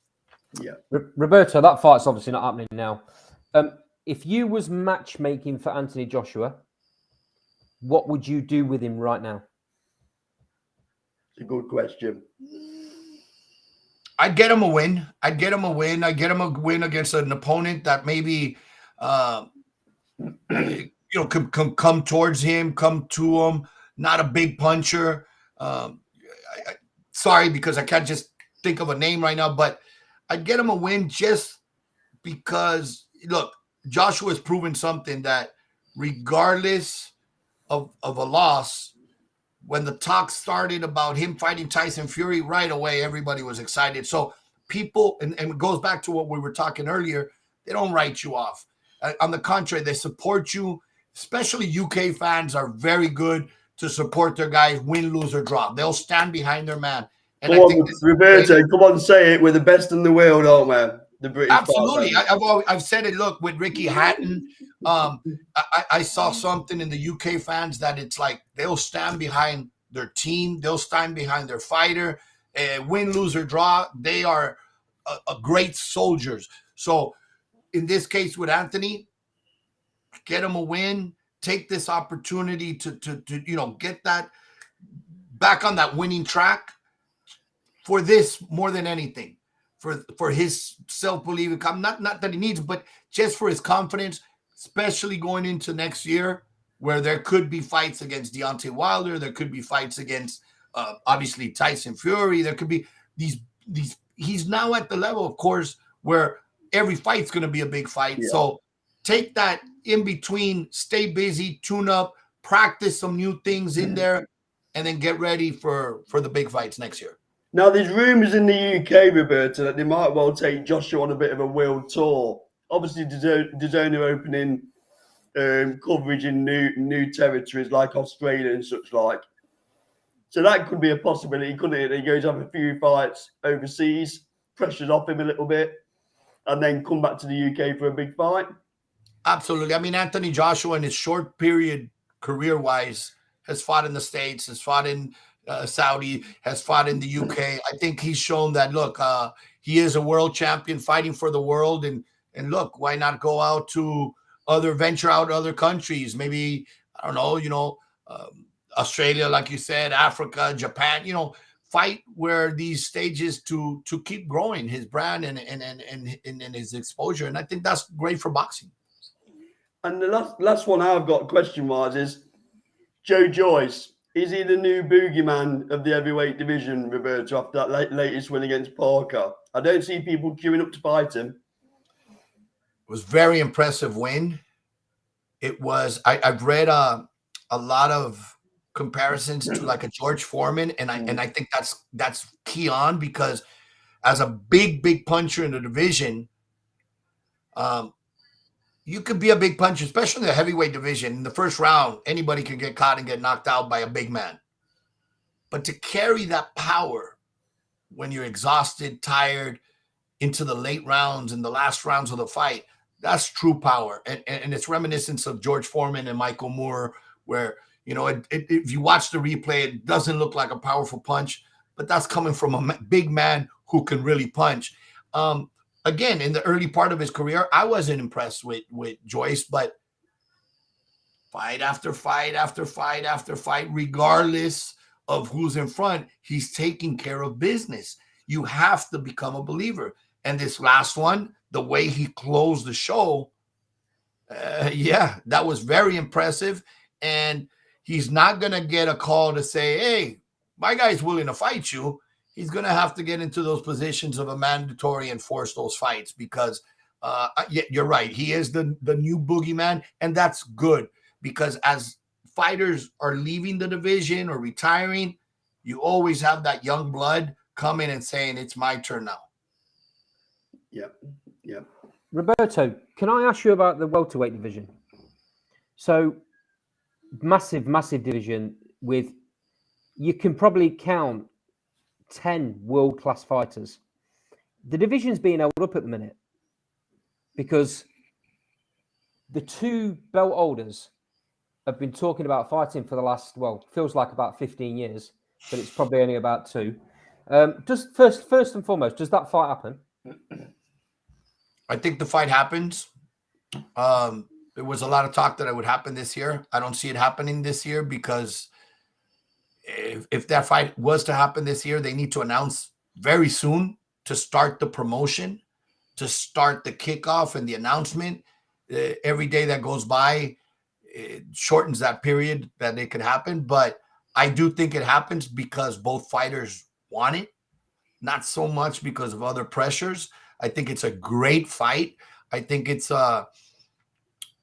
Yeah.
Roberto, that fight's obviously not happening now. If you was matchmaking for Anthony Joshua, what would you do with him right now?
It's a good question.
I'd get him a win. I'd get him a win against an opponent that maybe, could come towards him, come to him. Not a big puncher. Sorry, because I can't just think of a name right now, but I'd get him a win just because, look, Joshua has proven something that regardless of a loss, when the talk started about him fighting Tyson Fury, right away, everybody was excited. So people, and it goes back to what we were talking earlier, they don't write you off. On the contrary, they support you, especially UK fans are very good to support their guys, win, lose, or draw. They'll stand behind their man. And
Come on, Roberto, come on, say it. We're the best in the world, aren't we? The British.
Absolutely. I've said it. Look, with Ricky Hatton, I saw something in the UK fans that it's like they'll stand behind their team. They'll stand behind their fighter. Win, lose, or draw. They are a great soldiers. So in this case with Anthony, get him a win. Take this opportunity to get that back on that winning track for this more than anything, for his self-belief. Not that he needs, but just for his confidence, especially going into next year where there could be fights against Deontay Wilder. There could be fights against obviously Tyson Fury. There could be these. He's now at the level, of course, where every fight's going to be a big fight. Yeah. So take that in between, stay busy, tune up, practice some new things in there, and then get ready for the big fights next year.
Now, there's rumours in the UK, Roberto, that they might well take Joshua on a bit of a world tour. Obviously, DAZN are opening coverage in new territories like Australia and such like. So that could be a possibility, couldn't it? He goes have a few fights overseas, pressures off him a little bit, and then come back to the UK for a big fight.
Absolutely. I mean, Anthony Joshua in his short period career-wise has fought in the States, has fought in Saudi, has fought in the UK. I think he's shown that, look, he is a world champion fighting for the world. And look, why not go out to venture out to other countries? Maybe, I don't know, Australia, like you said, Africa, Japan, fight where these stages to keep growing his brand and his exposure. And I think that's great for boxing.
And the last one I've got question-wise is Joe Joyce. Is he the new boogeyman of the heavyweight division, Roberto, after that latest win against Parker? I don't see people queuing up to fight him.
It was very impressive win. It was. I've read a lot of comparisons to like a George Foreman, and I think that's key on, because as a big puncher in the division, you could be a big puncher, especially in the heavyweight division. In the first round, anybody can get caught and get knocked out by a big man. But to carry that power when you're exhausted, tired, into the late rounds and the last rounds of the fight, that's true power. And it's reminiscent of George Foreman and Michael Moore, where, if you watch the replay, it doesn't look like a powerful punch, but that's coming from a big man who can really punch. Again, in the early part of his career, I wasn't impressed with Joyce, but fight after fight after fight after fight, regardless of who's in front, he's taking care of business. You have to become a believer. And this last one, the way he closed the show, that was very impressive. And he's not going to get a call to say, hey, my guy's willing to fight you. He's going to have to get into those positions of a mandatory and force those fights, because you're right. He is the new boogeyman, and that's good, because as fighters are leaving the division or retiring, you always have that young blood coming and saying, it's my turn now.
Yeah.
Roberto, can I ask you about the welterweight division? So massive division with, you can probably count 10 world-class fighters. The division's being held up at the minute because the two belt holders have been talking about fighting for the last, feels like about 15 years, but it's probably only about 2. Just first and foremost, does that fight happen?
I think the fight happens. There was a lot of talk that it would happen this year. I don't see it happening this year, because if that fight was to happen this year, they need to announce very soon to start the promotion, to start the kickoff and the announcement. Every day that goes by, it shortens that period that it could happen. But I do think it happens because both fighters want it, not so much because of other pressures. I think it's a great fight. I think it's a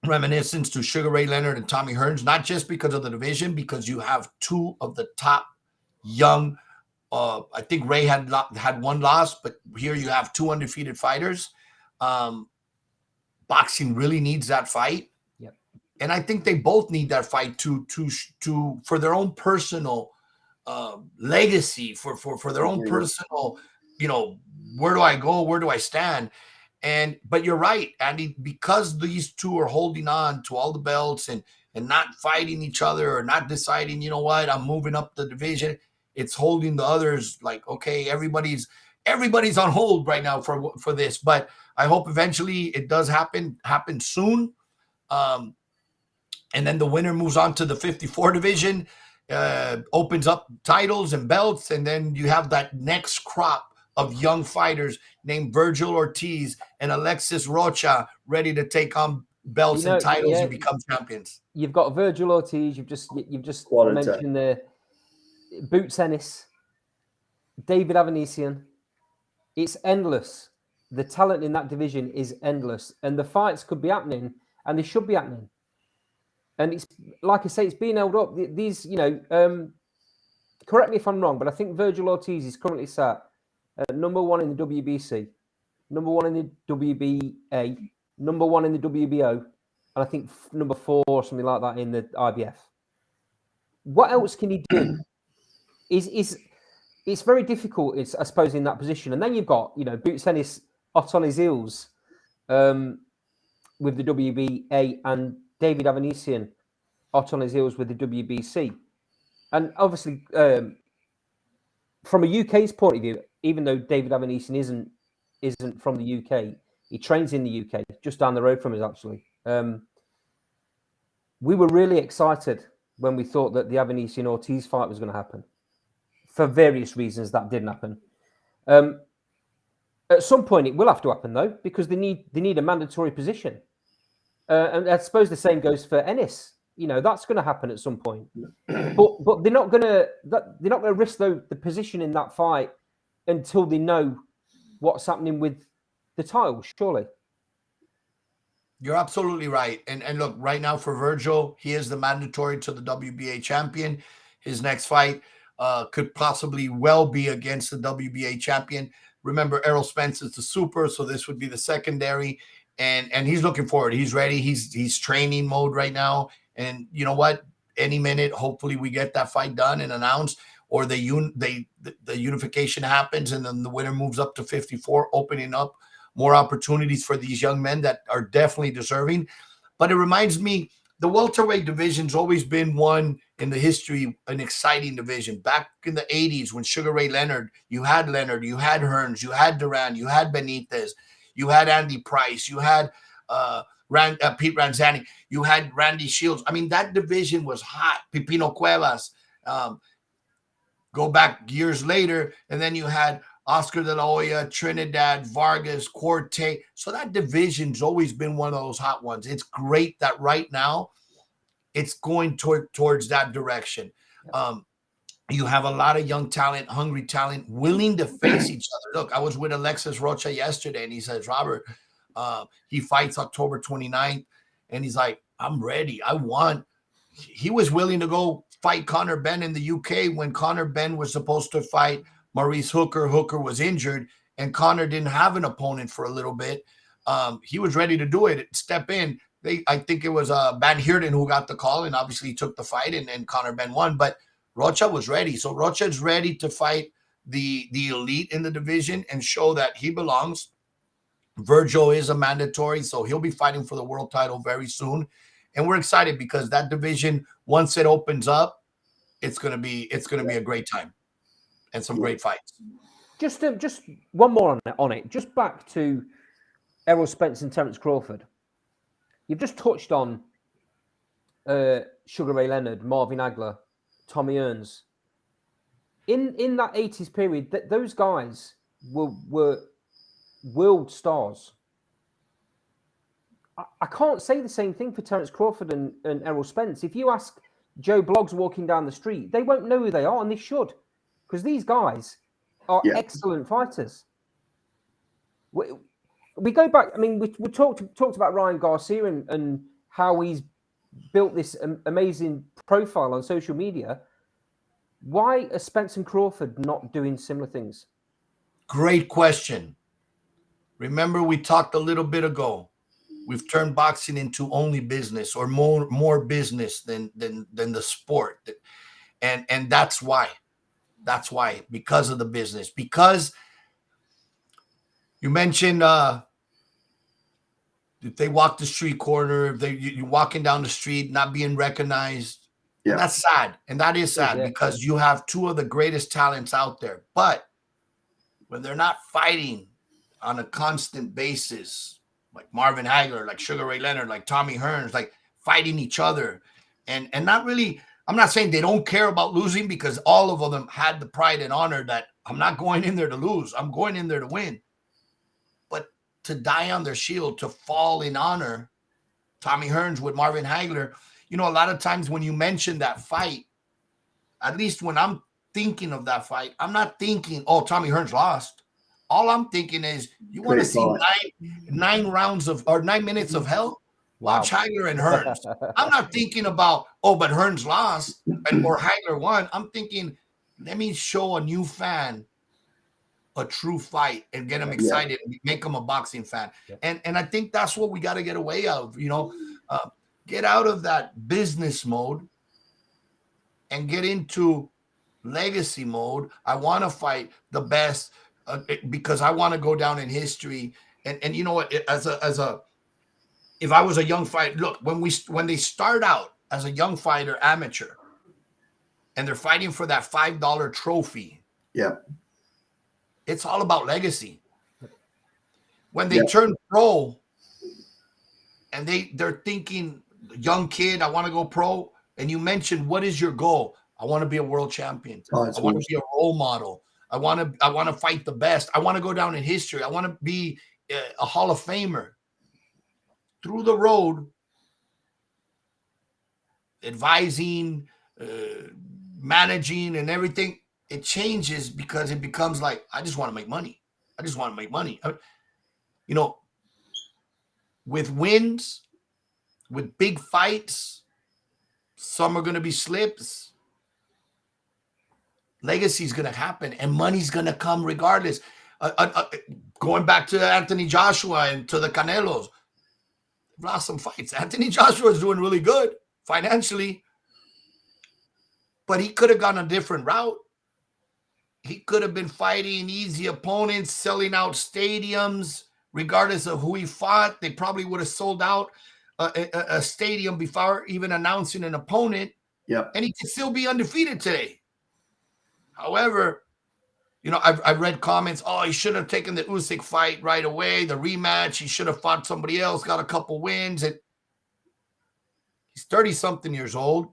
reminiscence to Sugar Ray Leonard and Tommy Hearns, not just because of the division, because you have two of the top young. I think Ray had one loss, but here you have 2 undefeated fighters. Boxing really needs that fight.
Yep.
And I think they both need that fight to for their own personal legacy, for their own personal, where do I go? Where do I stand? But you're right, Andy, because these two are holding on to all the belts and not fighting each other or not deciding, you know what, I'm moving up the division. It's holding the others like, okay, everybody's on hold right now for this. But I hope eventually it does happen soon. And then the winner moves on to the 54 division, opens up titles and belts, and then you have that next crop of young fighters named Virgil Ortiz and Alexis Rocha ready to take on belts and titles and become champions.
You've got Virgil Ortiz. You've just
Quality.
mentioned the Boots Ennis, David Avanesian. It's endless. The talent in that division is endless, and the fights could be happening, and they should be happening. And it's like I say, it's being held up. These, correct me if I'm wrong, but I think Virgil Ortiz is currently sat at number 1 in the WBC, number 1 in the WBA, number 1 in the WBO, and I think number 4 or something like that in the IBF. What else can he do? It's very difficult, I suppose, in that position. And then you've got, Boots Ennis hot on his heels with the WBA, and David Avanesian hot on his heels with the WBC. And obviously, from a UK's point of view, even though David Avanesian isn't from the UK, he trains in the UK, just down the road from us, actually. We were really excited when we thought that the Avanesian-Ortiz fight was going to happen. For various reasons, that didn't happen. At some point, it will have to happen, though, because they need a mandatory position. And I suppose the same goes for Ennis. That's going to happen at some point. But they're not going to risk the position in that fight until they know what's happening with the title, surely.
You're absolutely right. And look, right now for Virgil, he is the mandatory to the WBA champion. His next fight could possibly well be against the WBA champion. Remember, Errol Spence is the super, so this would be the secondary. And he's looking forward. He's ready. He's training mode right now. And you know what? Any minute, hopefully we get that fight done and announced, or the unification happens, and then the winner moves up to 54, opening up more opportunities for these young men that are definitely deserving. But it reminds me, the welterweight division's always been one in the history, an exciting division. Back in the 80s when Sugar Ray Leonard, you had Hearns, you had Duran, you had Benitez, you had Andy Price, you had Pete Ranzani, you had Randy Shields. I mean, that division was hot. Pipino Cuevas. Go back years later, and then you had Oscar De La Hoya, Trinidad, Vargas, Corte. So that division's always been one of those hot ones. It's great that right now it's going towards that direction. You have a lot of young talent, hungry talent, willing to face each other. Look, I was with Alexis Rocha yesterday, and he says, Robert, he fights October 29th, and he's like, I'm ready. He was willing to go fight Conor Benn in the UK when Conor Benn was supposed to fight Maurice Hooker. Hooker was injured, and Conor didn't have an opponent for a little bit. He was ready to do it, step in. I think it was Van Heerden who got the call, and obviously he took the fight, and Conor Benn won. But Rocha was ready. So Rocha's ready to fight the elite in the division and show that he belongs. Virgil is a mandatory, so he'll be fighting for the world title very soon. And we're excited because that division, once it opens up, it's gonna be a great time and some great fights.
Just one more on it. Just back to Errol Spence and Terence Crawford. You've just touched on Sugar Ray Leonard, Marvin Hagler, Tommy Hearns. In that 80s period, those guys were world stars. I can't say the same thing for Terence Crawford and Errol Spence. If you ask Joe Bloggs walking down the street, they won't know who they are, and they should, because these guys are excellent fighters. We go back. I mean, we talked about Ryan Garcia and how he's built this amazing profile on social media. Why are Spence and Crawford not doing similar things?
Great question. Remember, we talked a little bit ago. we've turned boxing into only business, or more business than the sport. And that's why. That's why, because of the business. Because you mentioned if they walk the street corner, if you're walking down the street not being recognized,
Yeah.
and that's sad. And that is sad, because you have two of the greatest talents out there. But when they're not fighting on a constant basis, like Marvin Hagler, like Sugar Ray Leonard, like Tommy Hearns, like fighting each other, and not really, I'm not saying they don't care about losing, because all of them had the pride and honor that I'm not going in there to lose. I'm going in there to win. But to die on their shield, to fall in honor, Tommy Hearns with Marvin Hagler, a lot of times when you mention that fight, at least when I'm thinking of that fight, I'm not thinking, oh, Tommy Hearns lost. All I'm thinking is, you want to see 9 minutes of hell? Watch Hagler and Hearns. I'm not thinking about, oh, but Hearns lost or Hagler won. I'm thinking, let me show a new fan a true fight and get them excited and make them a boxing fan. And I think that's what we got to get away of, get out of that business mode and get into legacy mode. I want to fight the best because I want to go down in history. And you know what, if I was a young fighter, look, when they start out as a young fighter, amateur, and they're fighting for that $5 trophy. Yeah. It's all about legacy. When they turn pro and they're thinking, young kid, I want to go pro. And you mentioned, what is your goal? I want to be a world champion. I want to be a role model. I want to fight the best. I want to go down in history. I want to be a Hall of Famer. Through the road, advising, managing, and everything, it changes because it becomes like, I just want to make money. I just want to make money. With wins, with big fights, some are going to be slips. Legacy is going to happen, and money's going to come regardless. Going back to Anthony Joshua and to the Canelos, lost some fights. Anthony Joshua is doing really good financially, but he could have gone a different route. He could have been fighting easy opponents, selling out stadiums, regardless of who he fought. They probably would have sold out a stadium before even announcing an opponent. Yeah, and he could still be undefeated today. However, I've read comments, oh, he should have taken the Usyk fight right away, the rematch. He should have fought somebody else, got a couple wins. And he's 30-something years old.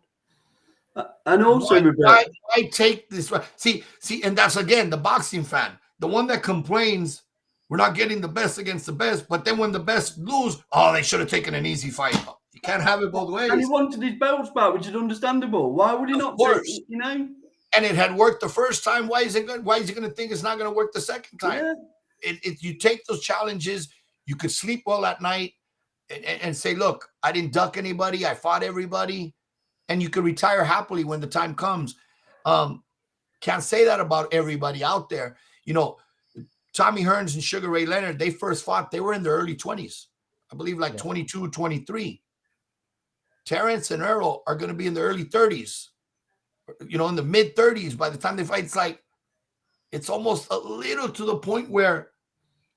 And also,
why take this? See, and that's, again, the boxing fan, the one that complains we're not getting the best against the best, but then when the best lose, oh, they should have taken an easy fight. You can't have it both ways.
And he wanted his belts back, which is understandable. Why would he not take it,
And it had worked the first time. Why is it good? Why is he going to think it's not going to work the second time? Yeah. You take those challenges. You could sleep well at night and say, look, I didn't duck anybody. I fought everybody. And you could retire happily when the time comes. Can't say that about everybody out there. Tommy Hearns and Sugar Ray Leonard, they first fought, they were in their early 20s. I believe 22, 23. Terrence and Earl are going to be in their early 30s. In the mid 30s by the time they fight. It's almost a little to the point where,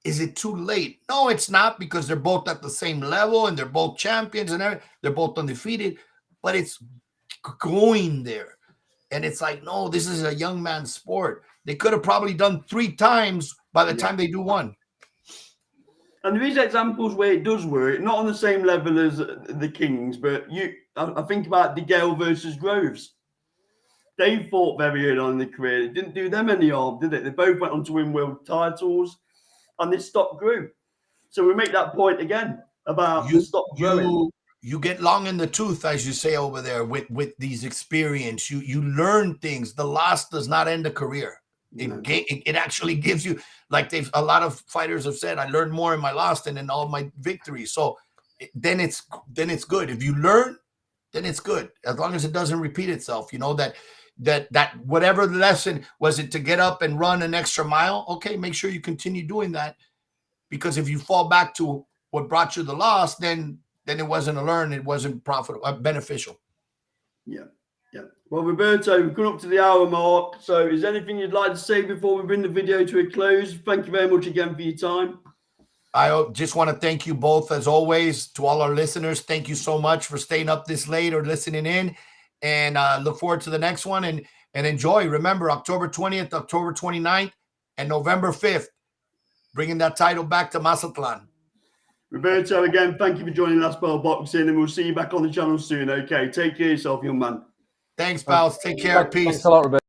is it too late? No, it's not, because they're both at the same level and they're both champions and everything. They're both undefeated, but it's going there. And it's like, no, this is a young man's sport. They could have probably done 3 times by the time they do one.
And there is examples where it does work, not on the same level as the Kings, but I think about DeGale versus Groves. They fought very early on in their career. It didn't do them any harm, did it? They both went on to win world titles, and they stopped grew. So we make that point again about the stop growing.
You get long in the tooth, as you say over there, with these experience. You learn things. The loss does not end a career. It actually gives you, like a lot of fighters have said, I learned more in my loss than in all my victories. So then it's good. If you learn, then it's good, as long as it doesn't repeat itself. That whatever the lesson was, it to get up and run an extra mile. Okay, make sure you continue doing that, because if you fall back to what brought you the loss, then it wasn't a learn. It wasn't profitable, beneficial.
Yeah. Yeah. Well, Roberto, we've come up to the hour mark. So is there anything you'd like to say before we bring the video to a close? Thank you very much again for your time.
I just want to thank you both, as always. To all our listeners, thank you so much for staying up this late or listening in. And look forward to the next one and enjoy. Remember, October 20th, October 29th, and November 5th, bringing that title back to Mazatlan.
Roberto, again, thank you for joining Last Bell Boxing, and we'll see you back on the channel soon. Okay, take care of yourself, young man.
Thanks, pals. Take care. Peace.
Thanks a lot, Roberto.